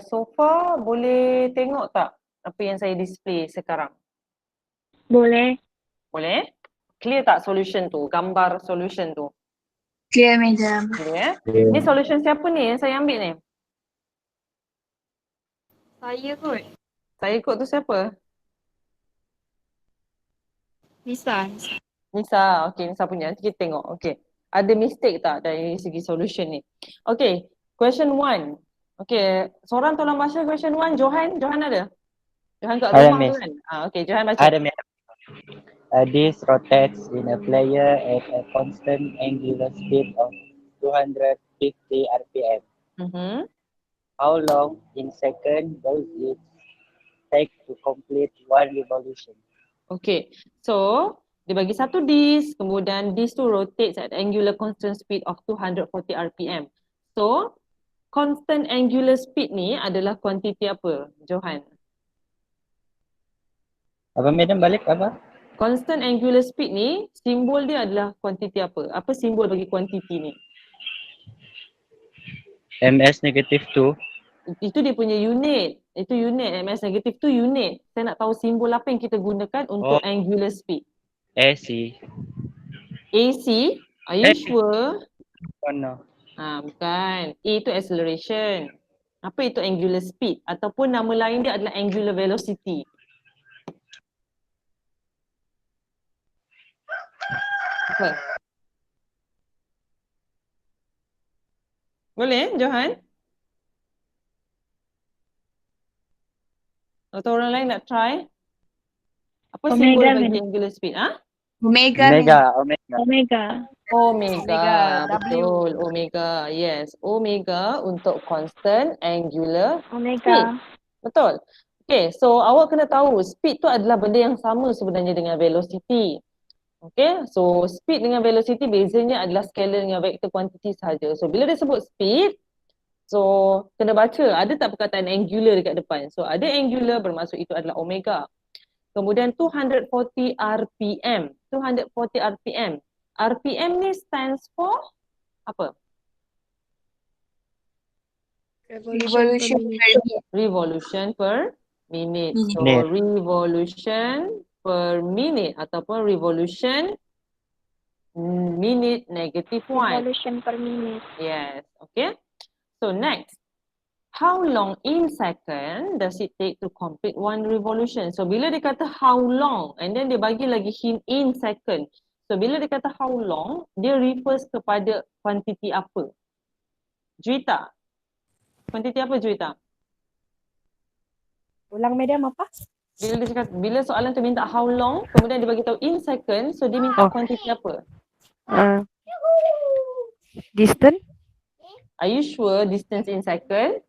So far boleh tengok tak apa yang saya display sekarang? Boleh. Boleh? Clear tak solution tu? Gambar solution tu? Clear, madam. Clear? Ni solution siapa ni yang saya ambil ni? Saya kot. Saya ikut tu siapa? Nisa. Nisa. Okay, Nisa punya. Nanti kita tengok. Okay. Ada mistake tak dari segi solution ni? Okay. Question 1. Okay. Seorang tolong baca question 1. Johan? Johan ada? Johan kat Ada, rumah tu Miss. kan? Okay, Johan baca. Ada, Miss. This rotates in a player at a constant angular speed of 250 RPM. Mhm. How long in second does it take to complete one revolution? Okay. So, dia bagi satu disk, kemudian disk tu rotates at angular constant speed of 240 RPM. So, constant angular speed ni adalah kuantiti apa, Johan? Apa, Madam? Balik apa? Constant angular speed ni, simbol dia adalah kuantiti apa? Apa simbol bagi kuantiti ni? MS negative 2. Itu dia punya unit. Itu unit. MS negatif tu unit. Saya nak tahu simbol apa yang kita gunakan untuk angular speed. AC. AC, are you sure? Oh, no. Bukan. A itu acceleration. Apa itu angular speed? Ataupun nama lain dia adalah angular velocity. Apa? Boleh, Johan? Atau orang lain nak try? Apa simbol Omega, bagi madam. angular speed? Omega. Omega. Omega. Omega, W. betul. Omega, yes. Omega untuk constant angular speed. Omega. Betul. Okay, so awak kena tahu speed tu adalah benda yang sama sebenarnya dengan velocity. Okay, so speed dengan velocity bezanya adalah scalar dengan vektor kuantiti sahaja. So bila dia sebut speed, so kena baca ada tak perkataan angular dekat depan. So ada angular bermaksud itu adalah omega. Kemudian 240 RPM. 240 RPM. RPM ni stands for apa? Revolution per minute. Revolution per minute. So Minute. revolution per minute ataupun revolution minute negative 1. Revolution per minute. Yes, okay. So next, how long in second does it take to complete one revolution? So bila dia kata how long and then dia bagi lagi hint in second. So bila dia kata how long, dia refers kepada kuantiti apa? Juwita. Kuantiti apa Juwita? Ulang, madam, apa? Bila soalan tu minta how long, kemudian dia bagi tahu in second, so dia minta kuantiti apa? Distance. Are you sure distance in second?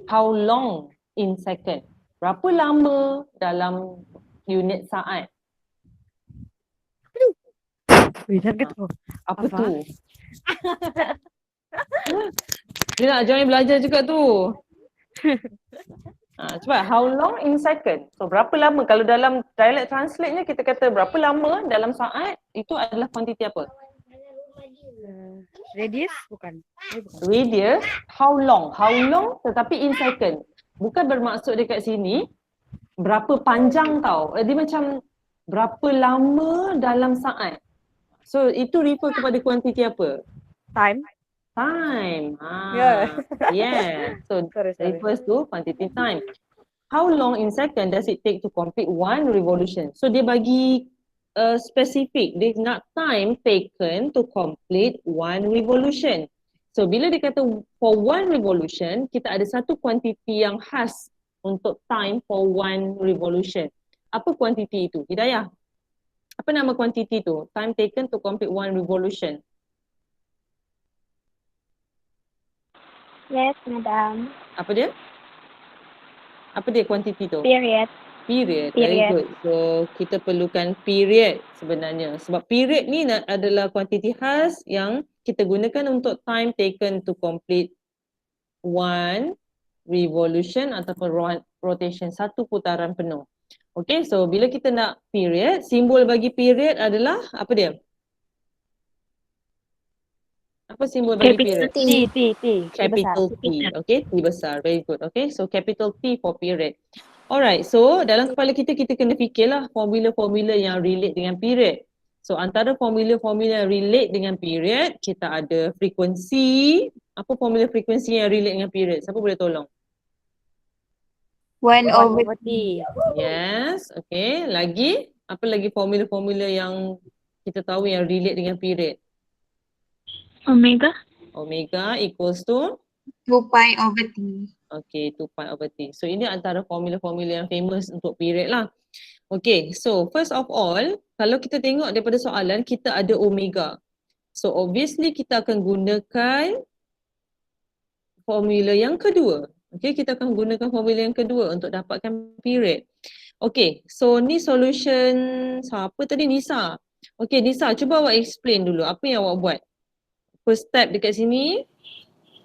How long in second? Berapa lama dalam unit saat? Jangan gitu. Apa tu? Dia nak join belajar juga tu. Cuba how long in second? So berapa lama? Kalau dalam dialect translate-nya kita kata berapa lama dalam saat, itu adalah kuantiti apa? Radius bukan. Radius, how long? How long tetapi in second. Bukan bermaksud dekat sini berapa panjang tau. Dia macam berapa lama dalam saat. So itu refer kepada kuantiti apa? Time. Time. Yeah. Yeah. So Sorry. refers to quantity time. How long in second does it take to complete one revolution? So dia bagi specific. Dia nak time taken to complete one revolution. So bila dia kata for one revolution, kita ada satu kuantiti yang khas untuk time for one revolution. Apa kuantiti itu? Hidayah. Apa nama kuantiti tu? Time taken to complete one revolution. Yes, madam. Apa dia? Apa dia kuantiti tu? Period. Period. Very good. So kita perlukan period sebenarnya. Sebab period ni adalah kuantiti khas yang kita gunakan untuk time taken to complete one revolution ataupun rotation, satu putaran penuh. Okay, so bila kita nak period, simbol bagi period adalah apa dia? Apa simbol bagi Capital period? T. T besar. Capital T. Okay, T besar. Very good. Okay, so capital T for period. Alright, so dalam kepala kita kena fikirlah formula-formula yang relate dengan period. So antara formula-formula yang relate dengan period, kita ada frekuensi. Apa formula frekuensi yang relate dengan period? Siapa boleh tolong? 1 1 over over T. Yes, okay. Lagi? Apa lagi formula-formula yang kita tahu yang relate dengan period? omega. Omega equals to 2 pi over T. okay, 2 pi over T. So ini antara formula-formula yang famous untuk period lah. Okay, so first of all, kalau kita tengok daripada soalan, kita ada omega. So obviously kita akan gunakan formula yang kedua. Okay, kita akan gunakan formula yang kedua untuk dapatkan period. Okay, so ni solution siapa tadi? Nisa. Okay, Nisa, cuba awak explain dulu apa yang awak buat. First step dekat sini,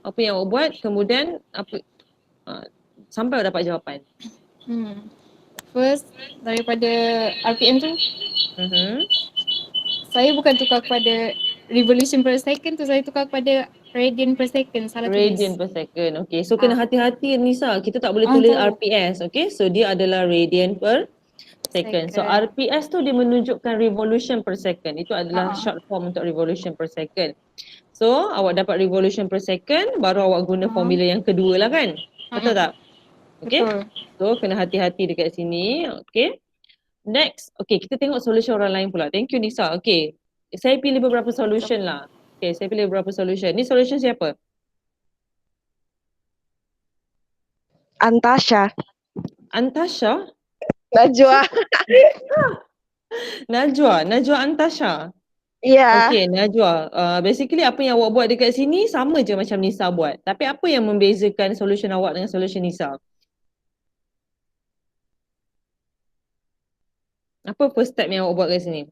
apa yang awak buat, kemudian apa sampai awak dapat jawapan. First, daripada RPM tu, saya bukan tukar kepada revolution per second tu, saya tukar kepada radian per second. Salah Radian tulis. per second. Okay, so kena hati-hati Nisa. Kita tak boleh Ah, tulis tahu. RPS. Okay, so dia adalah radian per second. So RPS tu dia menunjukkan revolution per second. Itu adalah short form untuk revolution per second. So awak dapat revolution per second, baru awak guna formula yang kedua lah kan? Betul tak? Okay. Betul. So kena hati-hati dekat sini. Okay. Next. Okay, kita tengok solution orang lain pula. Thank you Nisa. Okay. Saya pilih beberapa solution lah. Okay, saya pilih beberapa solution. Ni solution siapa? Antasha. Antasha? Najwa. Najwa Antasha. Ya. Okay, Najwa. Basically apa yang awak buat dekat sini sama je macam Nisa buat. Tapi apa yang membezakan solution awak dengan solution Nisa? Apa first step yang awak buat kat sini?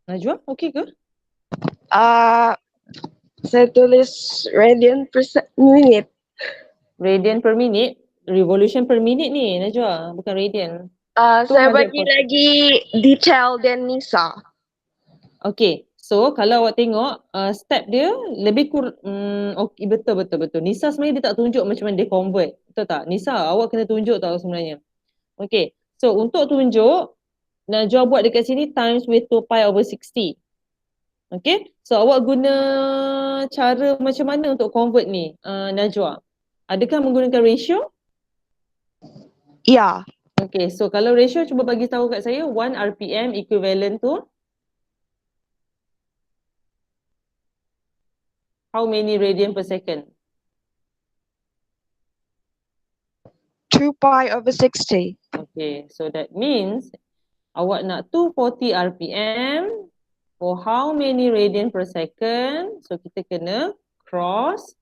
Najwa, okey ke? Saya tulis radian per minute. Radian per minute? Revolution per minute ni Najwa, bukan radian. Saya 200 bagi lagi detail dan Nisa. Okay, so kalau awak tengok step dia lebih okay, betul. Nisa sebenarnya dia tak tunjuk macam mana dia convert. Betul tak? Nisa, awak kena tunjuk tau sebenarnya. Okay, so untuk tunjuk, Najwa buat dekat sini times with 2 pi over 60. Okay, so awak guna cara macam mana untuk convert ni Najwa? Adakah menggunakan ratio? Ya. Okay, so kalau ratio cuba bagi tahu kat saya 1 RPM equivalent to how many radian per second? 2 pi over 60. Okay, so that means awak nak 240 RPM for how many radian per second? So kita kena cross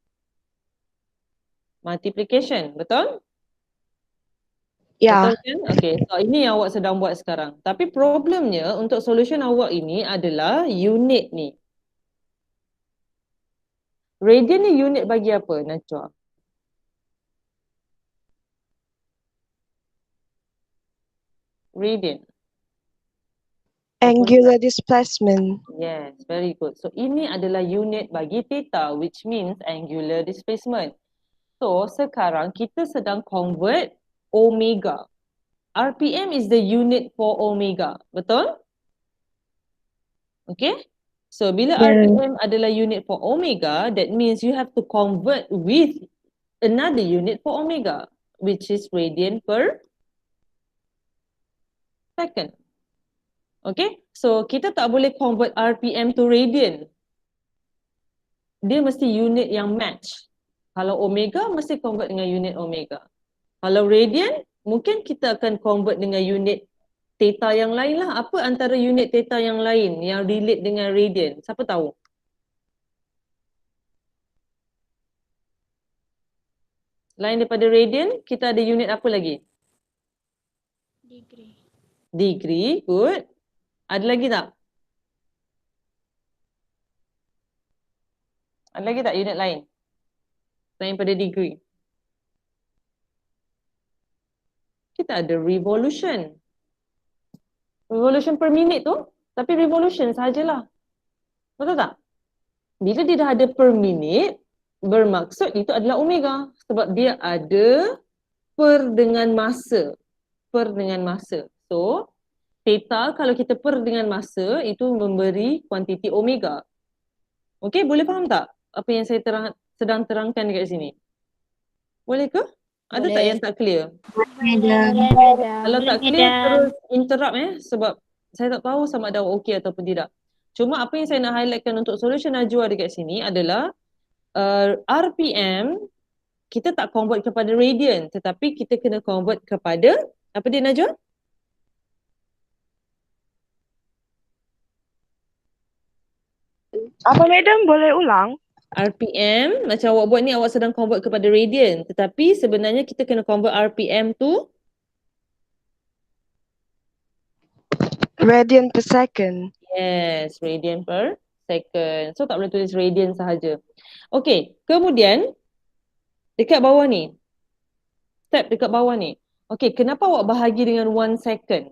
multiplication, betul? Ya. Betul kan? Okay, so ini yang awak sedang buat sekarang. Tapi problemnya untuk solution awak ini adalah unit ni. Radian ni unit bagi apa, Najwa? Radian. Angular displacement. Yes, very good. So ini adalah unit bagi theta, which means angular displacement. So sekarang kita sedang convert omega. RPM is the unit for omega, betul? Okay? So bila RPM adalah unit for omega, that means you have to convert with another unit for omega, which is radian per second. Okay? So kita tak boleh convert RPM to radian. Dia mesti unit yang match. Kalau omega, mesti convert dengan unit omega. Kalau radian, mungkin kita akan convert dengan unit theta yang lain lah. Apa antara unit theta yang lain yang relate dengan radian? Siapa tahu? Lain daripada radian, kita ada unit apa lagi? Degree. Degree, good. Ada lagi tak? Ada lagi tak unit lain? Selain daripada degree? kita ada revolution. Revolution per minute tu, tapi revolution sahajalah. Betul tak? Bila dia dah ada per minute, bermaksud itu adalah omega. Sebab dia ada per dengan masa. Per dengan masa. So, theta kalau kita per dengan masa, itu memberi kuantiti omega. Okey, boleh faham tak apa yang saya sedang terangkan dekat sini? Boleh ke? Ada tak Boleh. yang tak clear? Madam. Kalau tak clear, terus interrupt sebab saya tak tahu sama ada okey ataupun tidak. Cuma apa yang saya nak highlightkan untuk solution Najwa dekat sini adalah RPM kita tak convert kepada radian, tetapi kita kena convert kepada apa dia Najwa? Apa madam boleh ulang? RPM, macam awak buat ni awak sedang convert kepada radian, tetapi sebenarnya kita kena convert RPM tu Radian per second. yes, radian per second. So tak boleh tulis radian sahaja. Okey, kemudian dekat bawah ni. Step dekat bawah ni. Okey, kenapa awak bahagi dengan 1 second?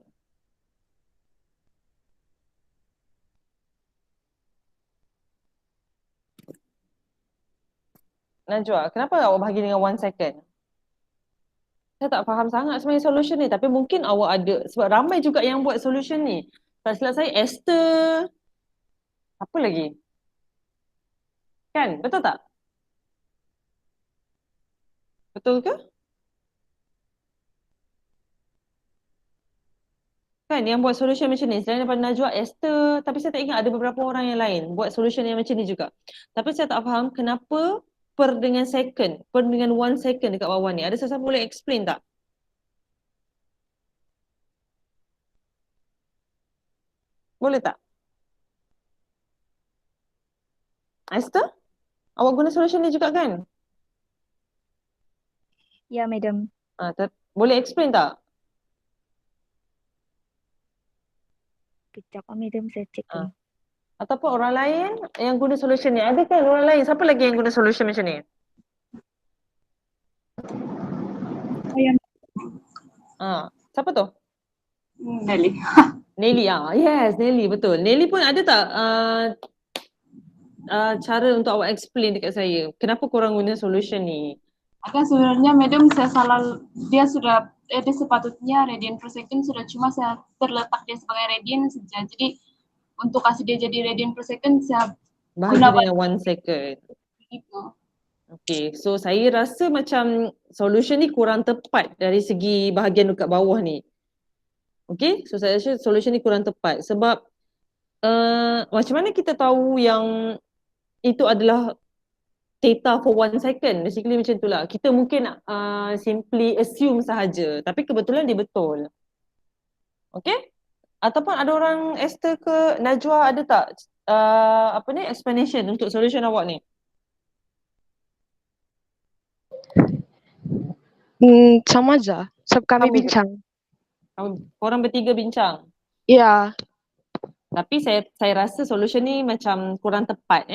Najwa, kenapa awak bahagi dengan 1 second? Saya tak faham sangat sebenarnya solution ni, tapi mungkin awak ada, sebab ramai juga yang buat solution ni. Tak silap saya, Esther, apa lagi? Kan, betul tak? Betul ke? Kan yang buat solution macam ni, selain daripada Najwa, Esther, tapi saya tak ingat ada beberapa orang yang lain buat solution yang macam ni juga. Tapi saya tak faham kenapa per dengan second, per dengan 1 second dekat bawah ni. Ada sesiapa boleh explain tak? Boleh tak? Esther? Awak guna solution ni juga kan? Ya, madam. Boleh explain tak? Kejap, madam, saya cek Ah. dulu. Ataupun orang lain yang guna solution ni. Ada kan orang lain? Siapa lagi yang guna solution macam ni? Siapa tu? Nelly. Nelly. Yes, Nelly, betul. Nelly pun ada tak cara untuk awak explain dekat saya? Kenapa korang guna solution ni? Ada sebenarnya madam saya salah, dia sepatutnya radian per second sudah, cuma saya terletak dia sebagai radian saja. Jadi untuk kasih dia jadi radian per second saya Bahagi dengan 1 second. gitu. Okay, so saya rasa macam solution ni kurang tepat dari segi bahagian dekat bawah ni. Okay, so saya rasa solution ni kurang tepat sebab macam mana kita tahu yang itu adalah theta for 1 second. Basically macam itulah. Kita mungkin simply assume sahaja, tapi kebetulan dia betul. Okay? Ataupun ada orang Esther ke Najwa ada tak explanation untuk solution awak ni? Sama aja. Sebab kami Sama je. bincang. Korang bertiga bincang. Ya. Tapi saya rasa solution ni macam kurang tepat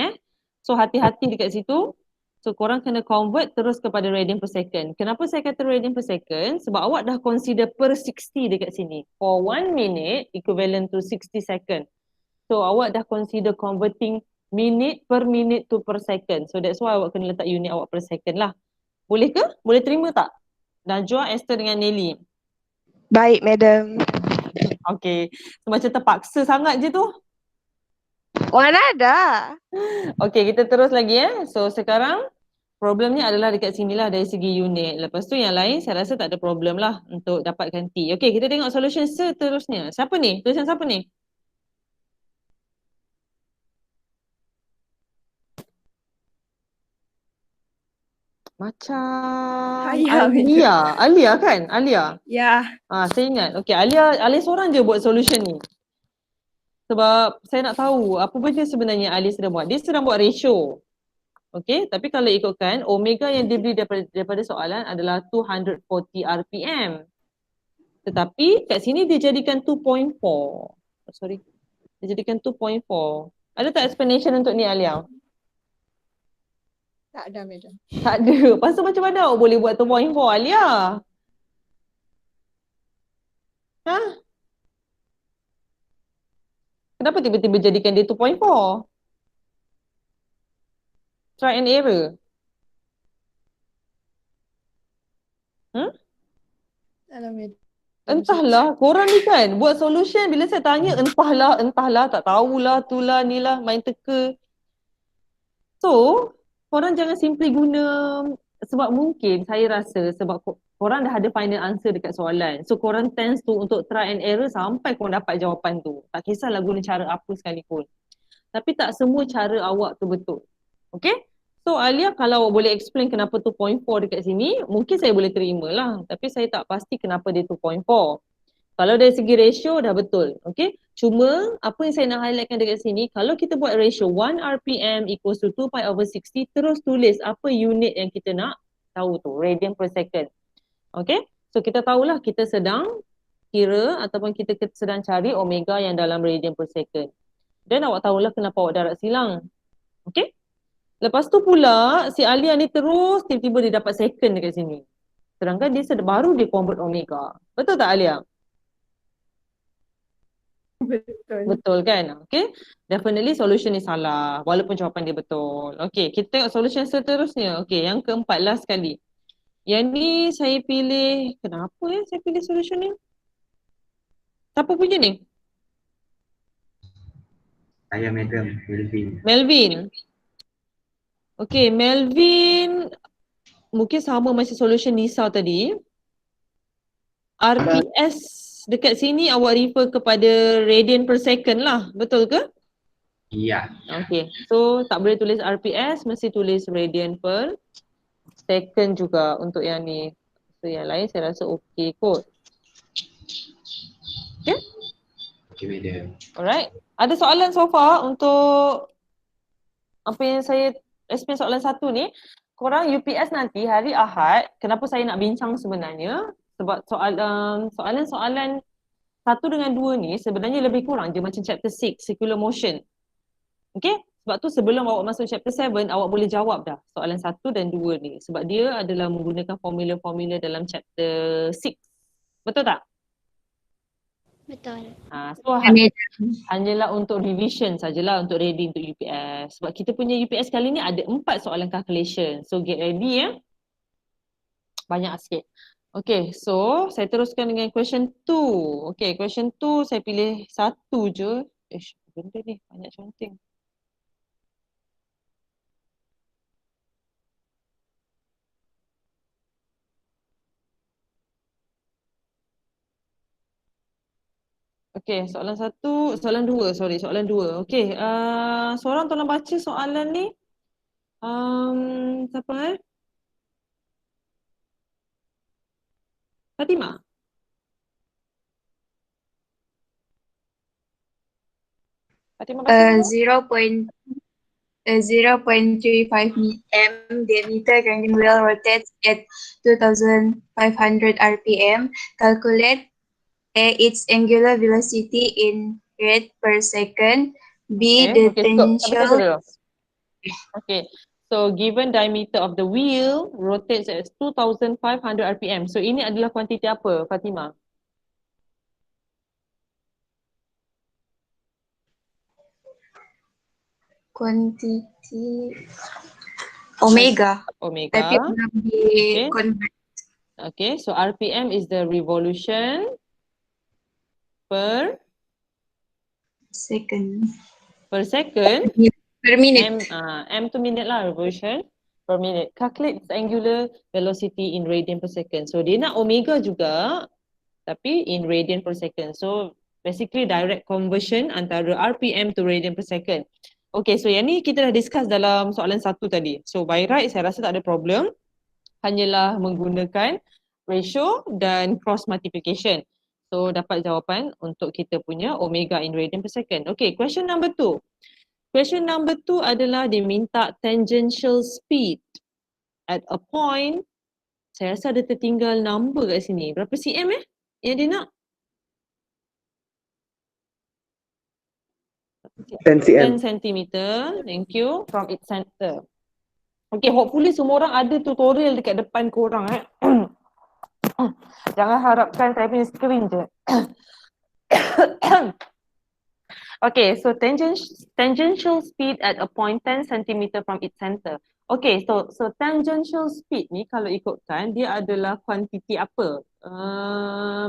So hati-hati dekat situ. So korang kena convert terus kepada radian per second. Kenapa saya kata radian per second? Sebab awak dah consider per 60 dekat sini. For 1 minute equivalent to 60 second. So awak dah consider converting minute to per second. So that's why awak kena letak unit awak per second lah. Boleh ke? Boleh terima tak? Najwa, Esther dengan Nelly. Baik, madam. Okay. So macam terpaksa sangat je tu. Mana ada? Okay, kita terus lagi So sekarang problemnya adalah dekat sinilah dari segi unit. Lepas tu yang lain saya rasa tak ada problem lah untuk dapatkan T. Okay, kita tengok solution seterusnya. Siapa ni? Tulisan siapa ni? Macam Alia kan? Alia. Ya. Saya ingat. Okay, Alia seorang je buat solution ni. Sebab saya nak tahu apa benda sebenarnya Alia sedang buat. Dia sedang buat ratio. Okay, tapi kalau ikutkan omega yang diberi daripada soalan adalah 240 RPM. Tetapi kat sini dia jadikan 2.4. Sorry. Dia jadikan 2.4. Ada tak explanation untuk ni Alia? Tak ada madam. Tak ada. Pasal macam mana awak boleh buat 2.4 Alia? Ha? Kenapa tiba-tiba jadikan dia 2.4? Try and error. Entahlah, korang ni kan buat solution bila saya tanya entahlah, tak tahulah, tulah, ni lah, main teka. So, korang jangan simply guna sebab mungkin saya rasa sebab korang dah ada final answer dekat soalan. So, korang tends to untuk try and error sampai korang dapat jawapan tu. Tak kisahlah guna cara apa sekalipun. Tapi tak semua cara awak tu betul. Okay? So Alia kalau boleh explain kenapa 2.4 dekat sini, mungkin saya boleh terima lah. Tapi saya tak pasti kenapa dia 2.4. Kalau dari segi ratio dah betul. Okay? Cuma apa yang saya nak highlightkan dekat sini, kalau kita buat ratio 1 RPM equals to 2 pi over 60, terus tulis apa unit yang kita nak tahu tu, radian per second. Okay? So kita tahulah kita sedang kira ataupun kita sedang cari omega yang dalam radian per second. Dan awak tahulah kenapa awak darat silang. Okay? Lepas tu pula, si Alia ni terus tiba-tiba dia dapat second dekat sini. Sedangkan dia baru dia convert omega. Betul tak Alia? Betul. Betul kan? Okay. Definitely solution ni salah. Walaupun jawapan dia betul. Okay, kita tengok solution seterusnya. Okay, yang keempat last kali. Yang ni saya pilih, kenapa saya pilih solution ni? Siapa punya ni? Saya Madam Melvin. Melvin. Okay, Melvin mungkin sama macam solution Nisa tadi. RPS dekat sini awak refer kepada radian per second lah, betul ke? Iya. Okay, so tak boleh tulis RPS, mesti tulis radian per second juga untuk yang ni. So yang lain saya rasa okay kot. Okay? Okay, Madam. Alright. Ada soalan so far untuk apa yang saya explain soalan satu ni? Korang UPS nanti hari Ahad, kenapa saya nak bincang sebenarnya? Sebab soalan-soalan 1 dengan 2 ni sebenarnya lebih kurang je macam chapter 6, circular motion. Okay? Sebab tu sebelum awak masuk chapter 7, awak boleh jawab dah soalan 1 dan 2 ni. Sebab dia adalah menggunakan formula-formula dalam chapter 6. Betul tak? Betul. So hanyalah untuk revision sajalah untuk ready untuk UPS. Sebab kita punya UPS kali ni ada 4 soalan calculation. So get ready ya. Banyak sikit. Okay, so saya teruskan dengan question 2. Okay, question 2 saya pilih 1 je. Benda ni banyak conteng. Okay, soalan 2. Okay, seorang tolong baca soalan ni. Siapa Fatimah? Fatimah baca dulu. 0.35 m diameter grinding wheel rotates at 2,500 RPM. Calculate A, its angular velocity in rate per second. B, the tangential. Okay, so given diameter of the wheel rotates at 2,500 RPM. So ini adalah kuantiti apa, Fatimah? Kuantiti omega. Omega. Tapi belum di-convert. Okay, so RPM is the revolution per second. Per second. Per minute. M to minute lah, revolution per minute. Calculate its angular velocity in radian per second. So dia nak omega juga tapi in radian per second. So basically direct conversion antara RPM to radian per second. Okay, so yang ni kita dah discuss dalam soalan 1 tadi. So by right saya rasa tak ada problem. Hanyalah menggunakan ratio dan cross multiplication. So dapat jawapan untuk kita punya omega in radian per second. Okay, question number 2. Question number 2 adalah dia minta tangential speed at a point. Saya rasa ada tertinggal number kat sini. Berapa cm yang dia nak? 10 cm. 10 cm. Thank you. From its center. Okay, hopefully semua orang ada tutorial dekat depan korang. Jangan harapkan saya punya screen je. Okay, so tangential speed at a point 10 cm from its center. Okay, so tangential speed ni kalau ikutkan dia adalah kuantiti apa?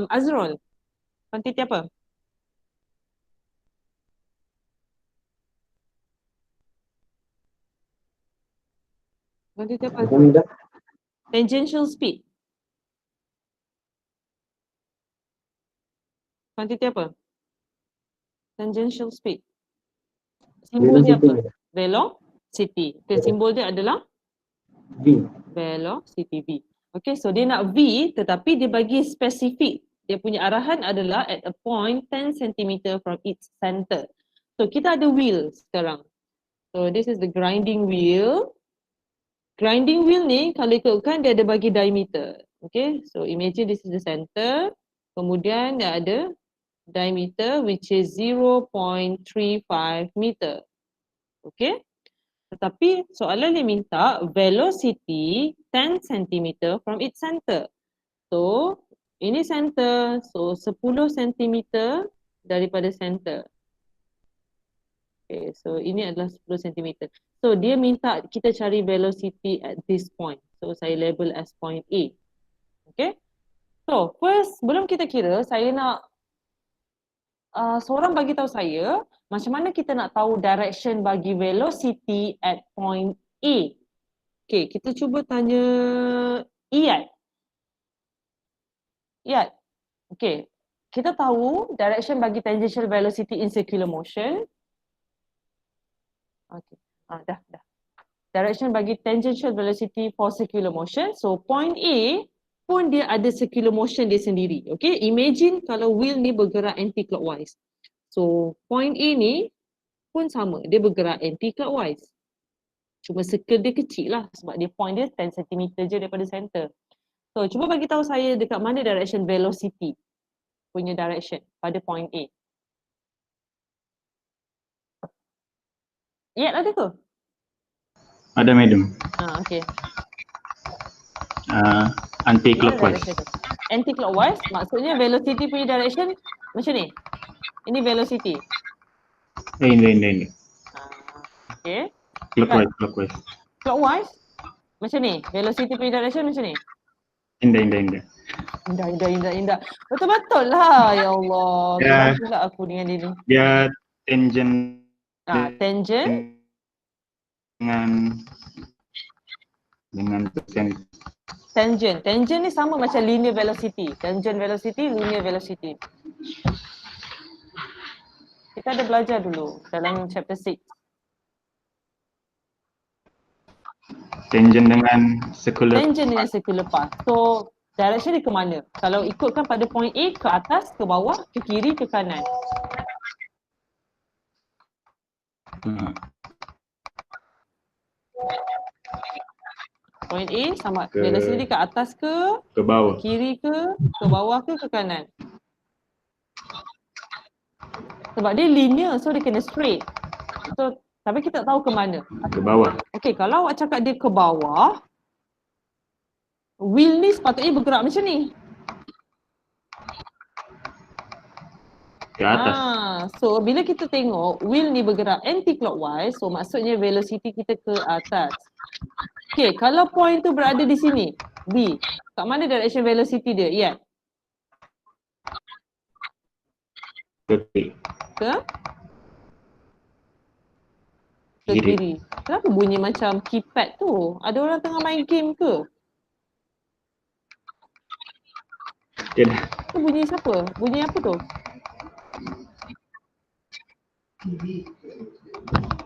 Azrul, kuantiti apa? Kuantiti apa? Azrul? Tangential speed. Kuantiti apa? Tangential speed. Simbol dia apa? Velocity. Okay, simbol dia adalah V. velocity V. Okay, so dia nak V tetapi dia bagi spesifik. Dia punya arahan adalah at a point 10 cm from its center. So kita ada wheel sekarang. So this is the grinding wheel. Grinding wheel ni kalau ikutkan dia ada bagi diameter. Okay, so imagine this is the center. Kemudian dia ada diameter which is 0.35 meter. Okay. Tetapi soalan dia minta velocity 10 cm from its center. So ini center, so 10 cm daripada center. Okay, so ini adalah 10 cm. So dia minta kita cari velocity at this point. So saya label as point A. Okay. So first, sebelum kita kira, saya nak seorang bagi tahu saya macam mana kita nak tahu direction bagi velocity at point A. Okay, kita cuba tanya Iyad. Iyad, okay, kita tahu direction bagi tangential velocity in circular motion. Okay, dah. Direction bagi tangential velocity for circular motion. So point A pun dia ada circular motion dia sendiri. Okay, imagine kalau wheel ni bergerak anti-clockwise. So point A ni pun sama, dia bergerak anti-clockwise. Cuma circle dia kecil lah sebab dia point dia 10 cm je daripada center. So cuba bagi tahu saya dekat mana direction velocity punya direction pada point A. Ya, ada ke? Ada, madam. Okay. Anti-clockwise. Anti-clockwise maksudnya velocity punya direction macam ni. Ini velocity. Ini. Okay. Clockwise. Clockwise macam ni. Velocity punya direction macam ni. Indah. Indah. Betul-betul lah. Ya Allah. Ya. Gimana pula aku dengan dia ni. Dia tangent Tangent dengan persen. Tangent ni sama macam linear velocity. Tangent velocity, linear velocity. Kita ada belajar dulu dalam chapter 6. Tangent dengan circular. Tangent dengan circular path. So direction dia ke mana? Kalau ikutkan pada point A, ke atas, ke bawah, ke kiri, ke kanan. Point A sama velocity ke atas ke bawah. kiri ke bawah ke kanan. Sebab dia linear, so dia kena straight. So tapi kita tak tahu ke mana. Ke bawah. Okay, kalau awak cakap dia ke bawah, wheel ni sepatutnya bergerak macam ni. Ke atas. So bila kita tengok wheel ni bergerak anti-clockwise, so maksudnya velocity kita ke atas. Okay, kalau point tu berada di sini, B, kat mana direction velocity dia? Ya. Ke kiri. Ke kiri. Kenapa bunyi macam keypad tu? Ada orang tengah main game ke? Tidak. Tu bunyi siapa? Bunyi apa tu?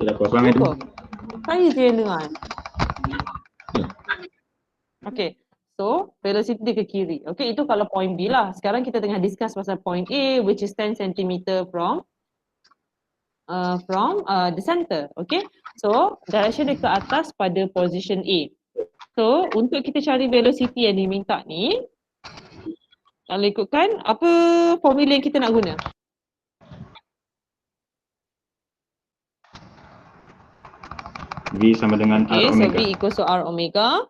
Tidak apa-apa, madam. Saya je yang dengar. Okay, so velocity dia ke kiri. Okay, itu kalau point B lah. Sekarang kita tengah discuss pasal point A which is 10 cm from the center. Okay, so direction dia ke atas pada position A. So untuk kita cari velocity yang diminta ni, kalau ikutkan apa formula yang kita nak guna? V sama dengan R Okay, so omega. V equals to R omega.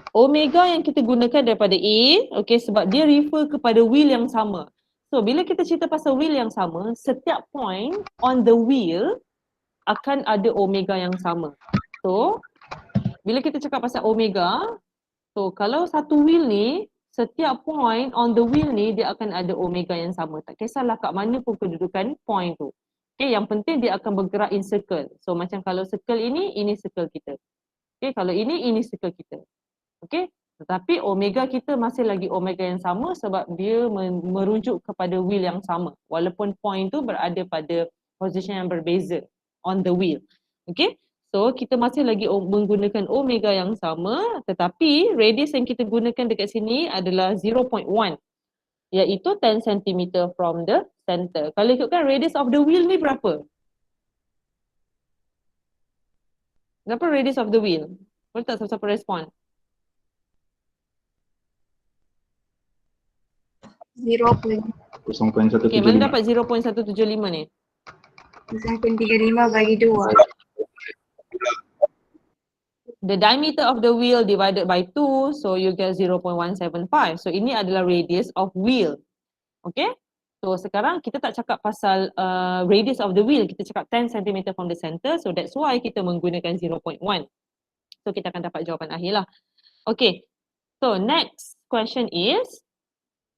Omega yang kita gunakan daripada A, okay, sebab dia refer kepada wheel yang sama. So bila kita cerita pasal wheel yang sama, setiap point on the wheel akan ada omega yang sama. So bila kita cakap pasal omega, so kalau satu wheel ni, setiap point on the wheel ni dia akan ada omega yang sama. Tak kisahlah kat mana pun kedudukan point tu. Okay, yang penting dia akan bergerak in circle. So macam kalau circle ini circle kita. Okay, kalau ini circle kita. Okay, tetapi omega kita masih lagi omega yang sama sebab dia merujuk kepada wheel yang sama. Walaupun point tu berada pada position yang berbeza on the wheel. Okay, so kita masih lagi menggunakan omega yang sama, tetapi radius yang kita gunakan dekat sini adalah 0.1, iaitu 10 cm from the center. Kalau ikutkan radius of the wheel ni berapa? Berapa radius of the wheel? Boleh tak siapa-siapa respon? 0.175 Okay, mana dapat 0.175 ni? bagi 2. The diameter of the wheel divided by 2, so you get 0.175. So ini adalah radius of wheel. Okay? So sekarang kita tak cakap pasal radius of the wheel, kita cakap 10 cm from the center. So that's why kita menggunakan 0.1. So kita akan dapat jawapan akhir lah. Okay. So next question is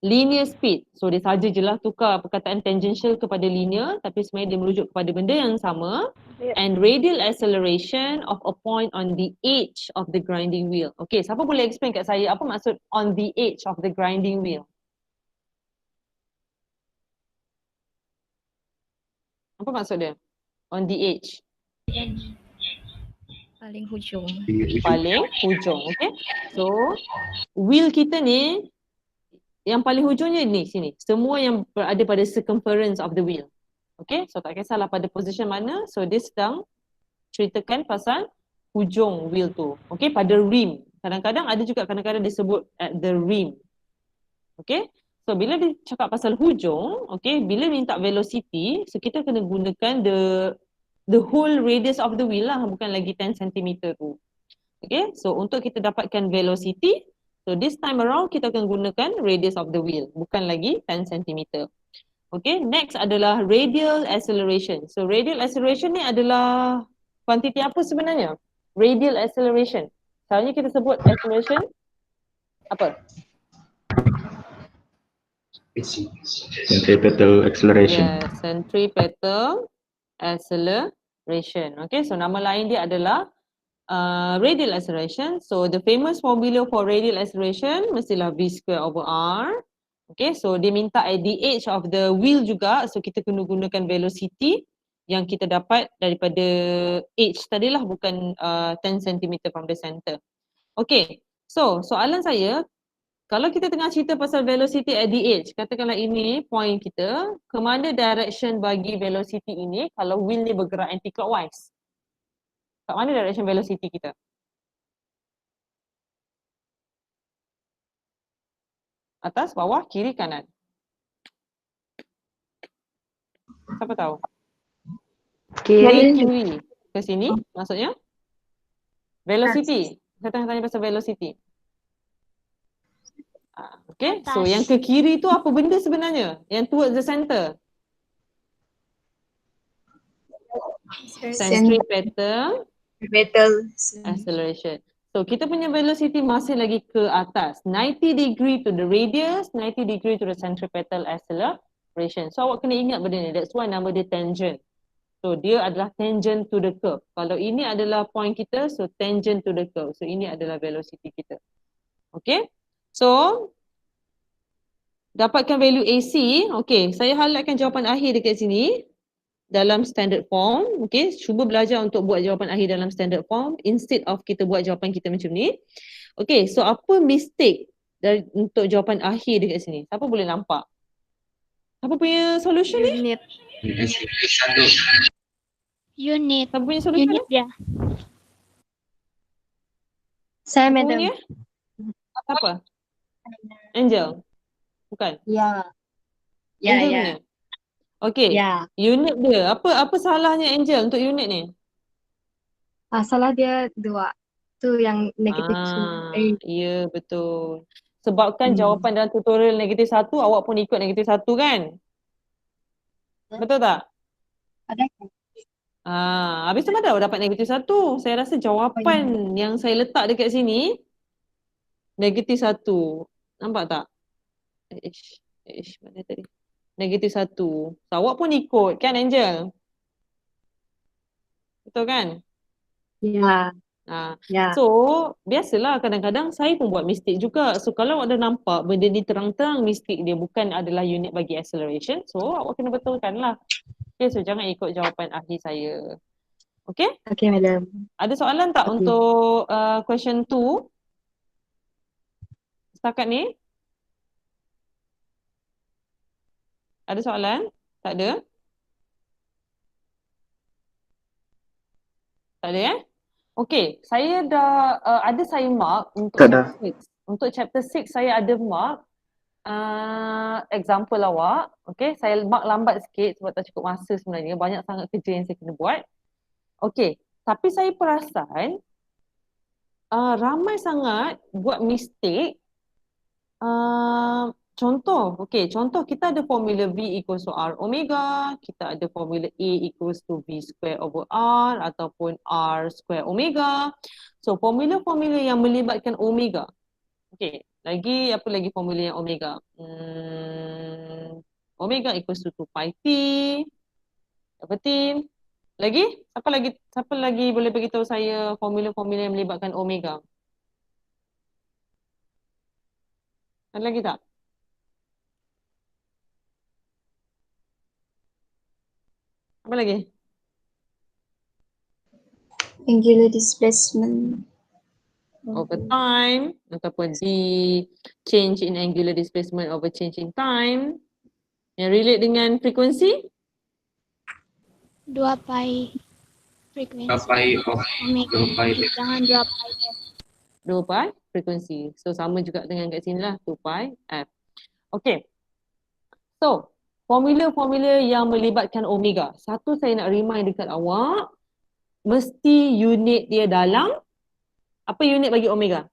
linear speed. So dia saja je lah tukar perkataan tangential kepada linear, tapi sebenarnya dia merujuk kepada benda yang sama. And radial acceleration of a point on the edge of the grinding wheel. Okay, siapa boleh explain kat saya apa maksud on the edge of the grinding wheel? Apa maksud dia? On the edge. Paling hujung. Paling hujung, okay. So, wheel kita ni, yang paling hujungnya ni, sini. Semua yang berada pada circumference of the wheel. Okay, so tak kisahlah pada position mana. So, dia sedang ceritakan pasal hujung wheel tu. Okay, pada rim. Kadang-kadang ada juga kadang-kadang disebut at the rim. Okay, so bila dia cakap pasal hujung, okay, bila minta velocity, so kita kena gunakan the whole radius of the wheel lah, bukan lagi 10 cm tu. Okay, so untuk kita dapatkan velocity, so this time around kita akan gunakan radius of the wheel, bukan lagi 10 cm. Okay, next adalah radial acceleration. So radial acceleration ni adalah kuantiti apa sebenarnya? Radial acceleration. Selalunya kita sebut acceleration apa? Centripetal acceleration. Yeah, centripetal acceleration. Okay, so nama lain dia adalah radial acceleration. So the famous formula for radial acceleration mestilah V square over R. Okay, so dia minta at the edge of the wheel juga. So kita kena gunakan velocity yang kita dapat daripada edge tadilah, bukan 10 cm from the center. Okay, so soalan saya, kalau kita tengah cerita pasal velocity at the edge, katakanlah ini point kita, ke mana direction bagi velocity ini kalau wheel ni bergerak anti-clockwise? Kat mana direction velocity kita? Atas, bawah, kiri, kanan? Siapa tahu? Kiri. Ke sini maksudnya? Velocity. Saya tanya pasal velocity. Okay, so yang ke kiri tu apa benda sebenarnya? Yang towards the center? Centripetal acceleration. So kita punya velocity masih lagi ke atas. 90 degree to the radius, 90 degree to the centripetal acceleration. So awak kena ingat benda ni. That's why nama dia tangent. So dia adalah tangent to the curve. Kalau ini adalah point kita, so tangent to the curve. So ini adalah velocity kita. Okay. So dapatkan value AC. Okay, saya highlightkan jawapan akhir dekat sini dalam standard form. Okay, cuba belajar untuk buat jawapan akhir dalam standard form instead of kita buat jawapan kita macam ni. Okay, so apa mistake untuk jawapan akhir dekat sini? Siapa boleh nampak? Apa punya solution ni? Unit. Siapa punya solution Unit ni? dia. Saya, Siapa madam. punya? Apa? Angel? Bukan? Ya. Angel punya? Okay, unit dia. Apa salahnya Angel untuk unit ni? Salah dia 2. Tu yang negatif. Ya, betul. Sebabkan jawapan dalam tutorial -1, awak pun ikut -1 kan? Betul tak? Ada. Habis tu mana dapat -1? Saya rasa jawapan yang saya letak dekat sini -1. Nampak tak? Mana tadi? -1. So, awak pun ikut kan Angel? Betul kan? Ya. Ya. So, biasalah kadang-kadang saya pun buat mistake juga. So, kalau awak dah nampak benda ni terang-terang mistake dia bukan adalah unit bagi acceleration, so awak kena betulkan lah. Okay, so jangan ikut jawapan ahli saya. Okay? Okay, madam. Ada soalan tak untuk question 2? Setakat ni? Ada soalan? Tak ada? Tak ada Okay, saya dah ada saya mark untuk chapter 6. Untuk chapter 6 saya ada mark example awak. Okay, saya mark lambat sikit sebab tak cukup masa sebenarnya. Banyak sangat kerja yang saya kena buat. Okay, tapi saya perasan ramai sangat buat mistake. Contoh kita ada formula V equals to R omega, kita ada formula A equals to V square over R ataupun R square omega. So formula-formula yang melibatkan omega. Okay, apa lagi formula yang omega? Omega equals to 2 pi T. Apa team? Siapa lagi boleh beritahu saya formula-formula yang melibatkan omega? Ada lagi tak? Apa lagi? Angular displacement. Over time ataupun change in angular displacement over change in time. Yang relate dengan frekuensi? 2 pi frekuensi. 2 pi of Omega. 2 pi. Jangan 2 pi f. 2 pi frekuensi. So sama juga dengan kat sini lah 2 pi f. Okay. So formula-formula yang melibatkan omega. Satu saya nak remind dekat awak, mesti unit dia dalam, apa unit bagi omega?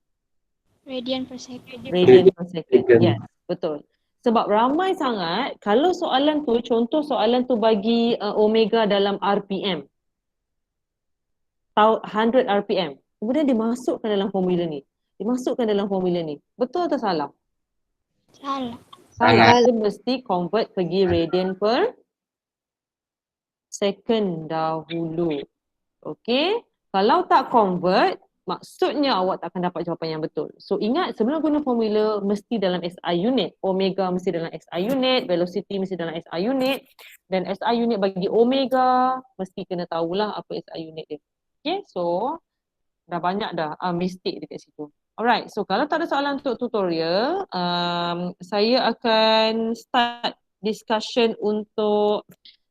Radian per second. Radian per second. Yes, betul. Sebab ramai sangat, kalau soalan tu, contoh soalan tu bagi omega dalam RPM. 100 RPM. Kemudian dimasukkan dalam formula ni. Betul atau salah? Salah. Salah. Dia mesti convert pergi radian per second dahulu. Okay. Kalau tak convert, maksudnya awak tak akan dapat jawapan yang betul. So ingat, sebelum guna formula, mesti dalam SI unit. Omega mesti dalam SI unit, velocity mesti dalam SI unit. Dan SI unit bagi omega, mesti kena tahulah apa SI unit dia. Okay, so dah banyak dah mistake dekat situ. Alright, so kalau tak ada soalan untuk tutorial, saya akan start discussion untuk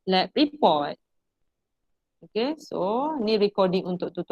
lab report. Okay, so ni recording untuk tutorial.